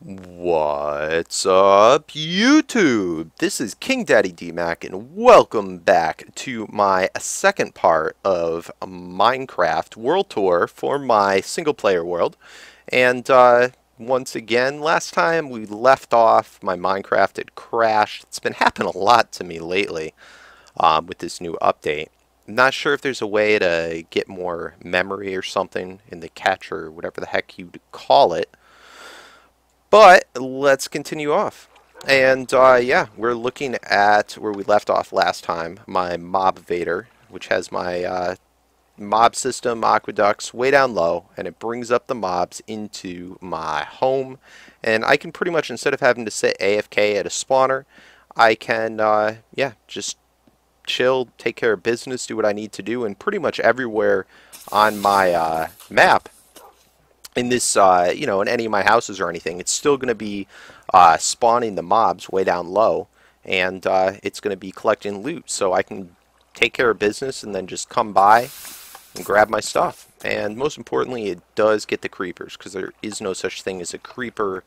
What's up, YouTube? This is KingDaddyDMAC, and welcome back to my second part of Minecraft World Tour for my single-player world. And once again, last time we left off, my Minecraft had crashed. It's been happening a lot to me lately with this new update. I'm not sure if there's a way to get more memory or something in the cache or whatever the heck you'd call it. But let's continue off. And yeah, we're looking at where we left off last time, my mob vader, which has my mob system aqueducts way down low, and it brings up the mobs into my home. And I can pretty much, instead of having to sit AFK at a spawner, I can, yeah, just chill, take care of business, do what I need to do, and pretty much everywhere on my map, in this, you know, in any of my houses or anything, it's still going to be spawning the mobs way down low, and it's going to be collecting loot, so I can take care of business and then just come by and grab my stuff. And most importantly, it does get the creepers, because there is no such thing as a creeper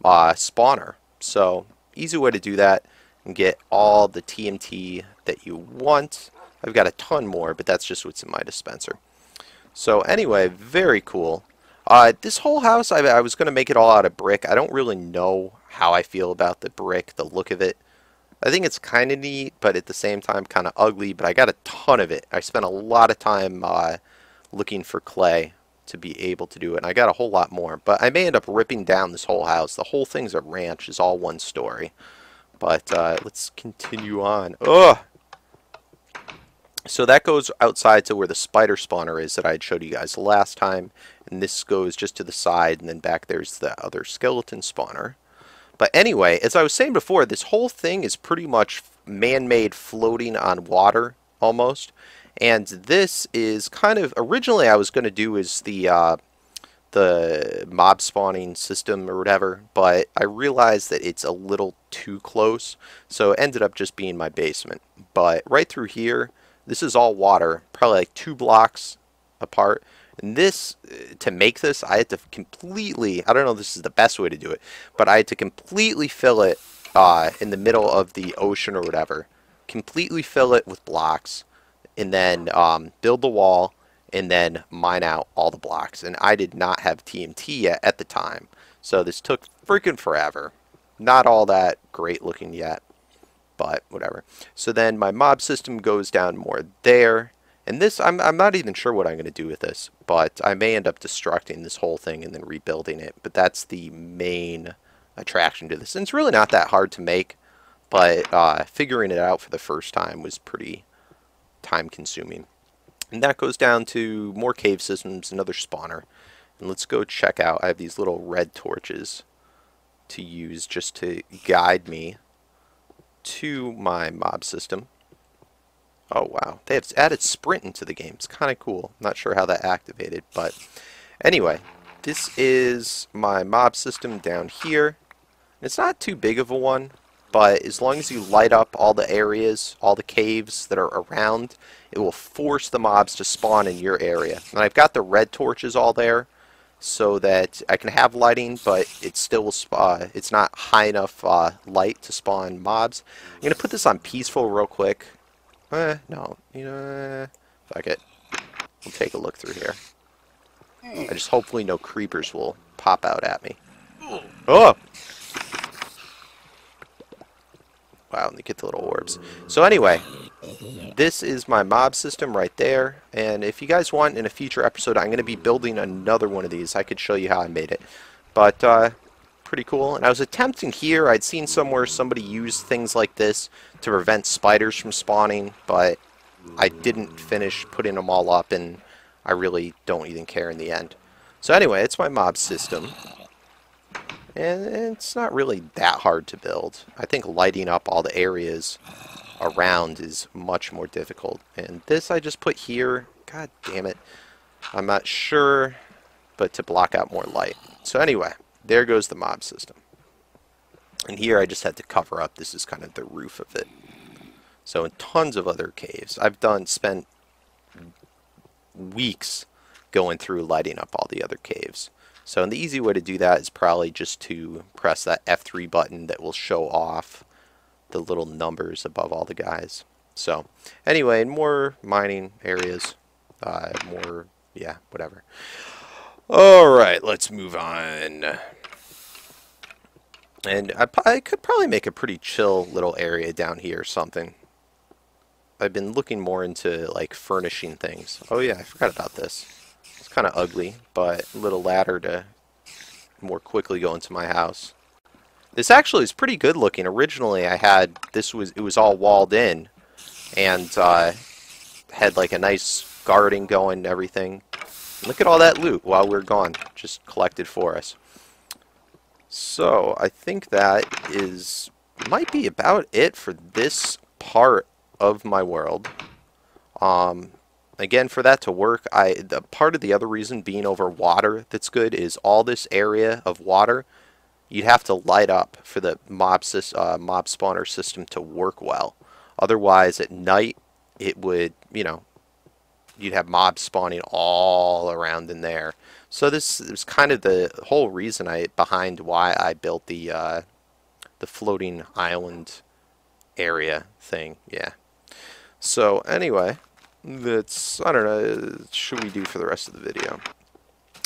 spawner. So, easy way to do that and get all the TNT that you want. I've got a ton more, but that's just what's in my dispenser. So anyway, very cool. This whole house, I was going to make it all out of brick. I don't really know how I feel about the brick, the look of it. I think it's kind of neat, but at the same time kind of ugly, but I got a ton of it. I spent a lot of time looking for clay to be able to do it, and I got a whole lot more. But I may end up ripping down this whole house. The whole thing's a ranch, is all one story. But let's continue on. Ugh! So that goes outside to where the spider spawner is that I had showed you guys last time. And this goes just to the side, and then back there's the other skeleton spawner. But anyway, as I was saying before, this whole thing is pretty much man-made, floating on water, almost. And this is kind of, originally I was going to do is the mob spawning system or whatever, but I realized that it's a little too close, so it ended up just being my basement. But right through here, this is all water, probably like 2 blocks apart. And this, to make this, I had to completely, I don't know if this is the best way to do it, but I had to completely fill it in the middle of the ocean or whatever. Completely fill it with blocks, and then build the wall, and then mine out all the blocks. And I did not have TNT yet at the time, so this took freaking forever. Not all that great looking yet, but whatever. So then my mob system goes down more there. And this, I'm not even sure what I'm going to do with this, but I may end up destructing this whole thing and then rebuilding it. But that's the main attraction to this. And it's really not that hard to make, but figuring it out for the first time was pretty time consuming. And that goes down to more cave systems, another spawner. And let's go check out, I have these little red torches to use just to guide me to my mob system. Oh wow, they have added sprint into the game. It's kind of cool. I'm not sure how that activated, but anyway, this is my mob system down here. It's not too big of a one, but as long as you light up all the areas, all the caves that are around, it will force the mobs to spawn in your area. And I've got the red torches all there so that I can have lighting, but it still it's not high enough light to spawn mobs. I'm going to put this on peaceful real quick. No, you know, fuck it. We'll take a look through here. I just hopefully no creepers will pop out at me. Oh! Wow, and they get the little orbs. So anyway, this is my mob system right there. And if you guys want, in a future episode, I'm going to be building another one of these. I could show you how I made it. But, pretty cool. And I was attempting here, I'd seen somewhere somebody use things like this to prevent spiders from spawning, but I didn't finish putting them all up, and I really don't even care in the end. So anyway, it's my mob system, and it's not really that hard to build. I think lighting up all the areas around is much more difficult. And this I just put here, god damn it, I'm not sure, but to block out more light. So anyway, there goes the mob system. And here I just had to cover up, this is kind of the roof of it. So in tons of other caves, I've spent weeks going through lighting up all the other caves. So, and the easy way to do that is probably just to press that F3 button that will show off the little numbers above all the guys. So, anyway, more mining areas, more, yeah, whatever. Alright, let's move on. And I could probably make a pretty chill little area down here or something. I've been looking more into, like, furnishing things. Oh yeah, I forgot about this. It's kind of ugly, but a little ladder to more quickly go into my house. This actually is pretty good looking. Originally, I had, it was all walled in, and had like a nice guarding going and everything. Look at all that loot while we're gone, just collected for us. So I think that might be about it for this part of my world. Again, for that to work, part of the other reason being over water that's good is all this area of water you'd have to light up for the mob spawner system to work well. Otherwise, at night, it would, you know, you'd have mobs spawning all around in there. So this is kind of the whole reason behind why I built the floating island area thing. Yeah. So anyway, I don't know. Should we do for the rest of the video?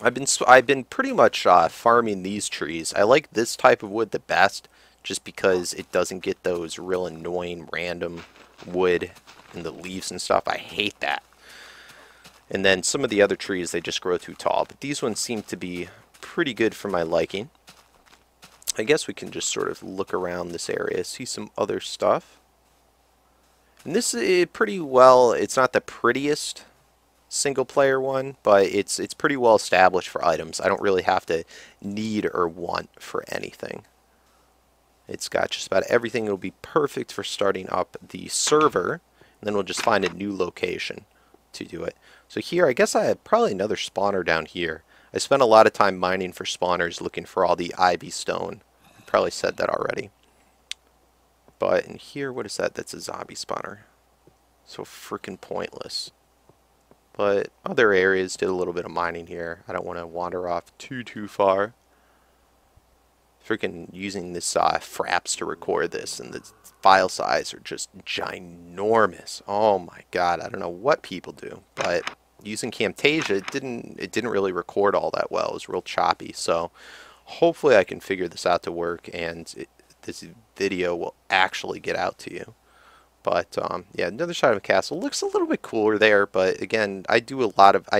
I've been pretty much farming these trees. I like this type of wood the best, just because it doesn't get those real annoying random wood and the leaves and stuff. I hate that. And then some of the other trees, they just grow too tall. But these ones seem to be pretty good for my liking. I guess we can just sort of look around this area, see some other stuff. And this is pretty well, it's not the prettiest single player one, but it's pretty well established for items. I don't really have to need or want for anything. It's got just about everything. It'll be perfect for starting up the server, and then we'll just find a new location to do it. So here, I guess I have probably another spawner down here. I spent a lot of time mining for spawners, looking for all the ivy stone. I probably said that already. But in here, what is that? That's a zombie spawner. So freaking pointless. But other areas did a little bit of mining here. I don't want to wander off too far. Freaking using this fraps to record this, and the file size are just ginormous. Oh my god, I don't know what people do, but using Camtasia, it didn't really record all that well. It was real choppy. So hopefully I can figure this out to work, and this video will actually get out to you. But yeah, another side of a castle looks a little bit cooler there. But again, I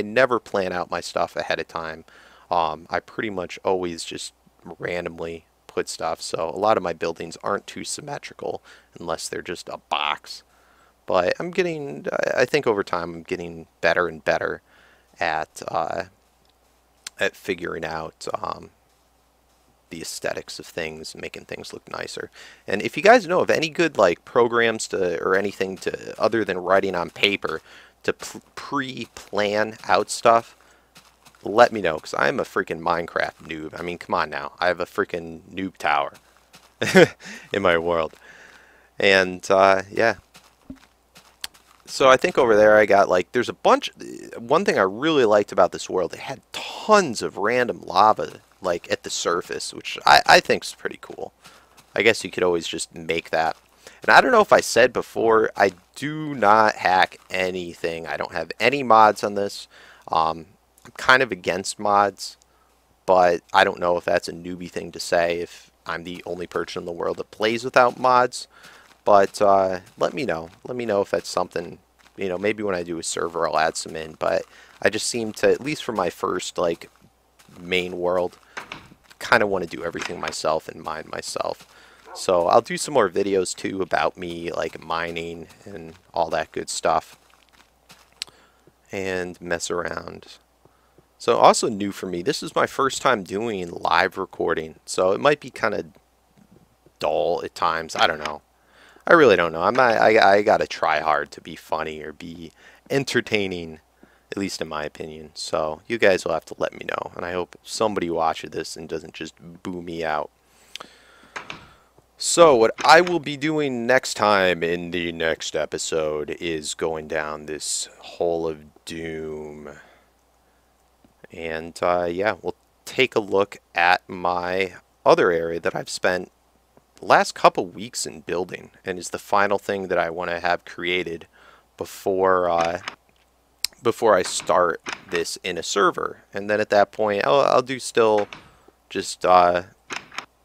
never plan out my stuff ahead of time. I pretty much always just randomly put stuff. So a lot of my buildings aren't too symmetrical unless they're just a box. But I think over time I'm getting better and better at figuring out the aesthetics of things and making things look nicer. And if you guys know of any good like programs or anything other than writing on paper to pre-plan out stuff, let me know, because I'm a freaking Minecraft noob. I mean, come on now. I have a freaking noob tower in my world. And yeah. So I think over there I got like, there's a bunch. One thing I really liked about this world, it had tons of random lava like at the surface, which I think is pretty cool. I guess you could always just make that. And I don't know if I said before, I do not hack anything. I don't have any mods on this. I'm kind of against mods, but I don't know if that's a newbie thing to say, if I'm the only person in the world that plays without mods. But let me know. Let me know if that's something, you know, maybe when I do a server I'll add some in. But I just seem to, at least for my first like main world, kind of want to do everything myself and mine myself. So I'll do some more videos too about me like mining and all that good stuff and mess around. So also new for me, this is my first time doing live recording, so it might be kind of dull at times. I don't know. I really don't know. I gotta try hard to be funny or be entertaining, at least in my opinion. So you guys will have to let me know, and I hope somebody watches this and doesn't just boo me out. So what I will be doing next time in the next episode is going down this hole of doom. And yeah, we'll take a look at my other area that I've spent the last couple weeks in building, and is the final thing that I want to have created before before I start this in a server. And then at that point, I'll do still just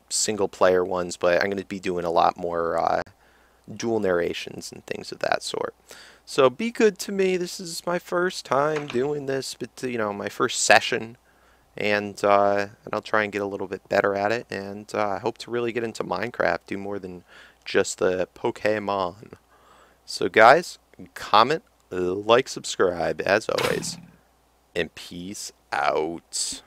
single player ones, but I'm going to be doing a lot more dual narrations and things of that sort. So be good to me. This is my first time doing this, but you know, my first session, and I'll try and get a little bit better at it, and I hope to really get into Minecraft, do more than just the Pokemon. So guys, comment, like, subscribe as always, and peace out.